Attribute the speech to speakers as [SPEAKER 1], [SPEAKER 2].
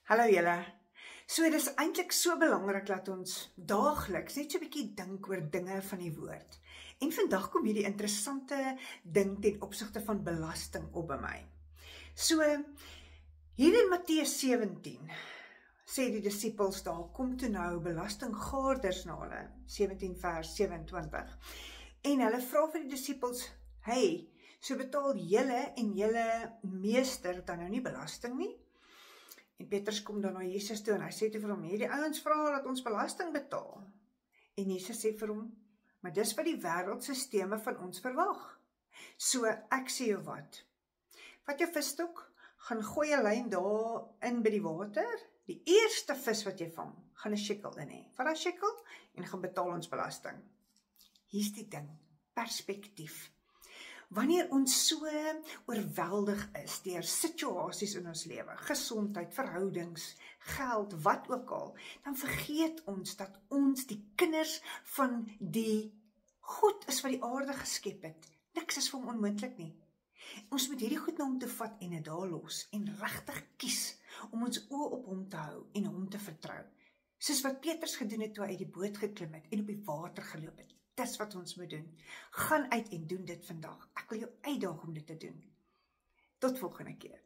[SPEAKER 1] Hallo julle. So dit is eintlik so belangrik dat ons daagliks net so 'n bietjie dink oor dinge van die woord. En vandag kom hierdie interessante ding ten opsigte van belasting op by my. So hier in Matteus 17 sê die disippels daar, kom toe nou belastinggaarders na hulle, 17 vers 27. En hulle vra vir die disippels, hey, so betaal julle en julle meester dan nou nie belasting nie? En Petrus kom dan na Jesus toe en hy sê toe vir hom, hierdie ouens vra dat ons belasting betaal. En Jesus sê vir hom, maar dis wat die wêreldstelsels van ons verwag. So ek sê jou wat, vat jou visstok, gaan gooi 'n lyn daar in by die water, die eerste vis wat jy vang, gaan 'n shekel in hê. Vat 'n shekel en gaan betaal ons belasting. Hier's die ding, perspektief. Wanneer ons so oorweldig is deur situasies in ons lewe, gesondheid, verhoudings, geld, wat ook al, dan vergeet ons dat ons die kinders van die God is wat die aarde geskep het. Niks is vir hom onmoontlik nie. Ons moet hierdie goed na hom toe vat en dit daar los en regtig kies om ons oë op hom te hou en hom te vertrou. Soos wat Petrus gedoen het toe hy uit die boot geklim het en op die water geloop het. Dis wat ons moet doen. Gaan uit en doen dit vandag. Ek wil jou uitdaag om dit te doen. Tot volgende keer.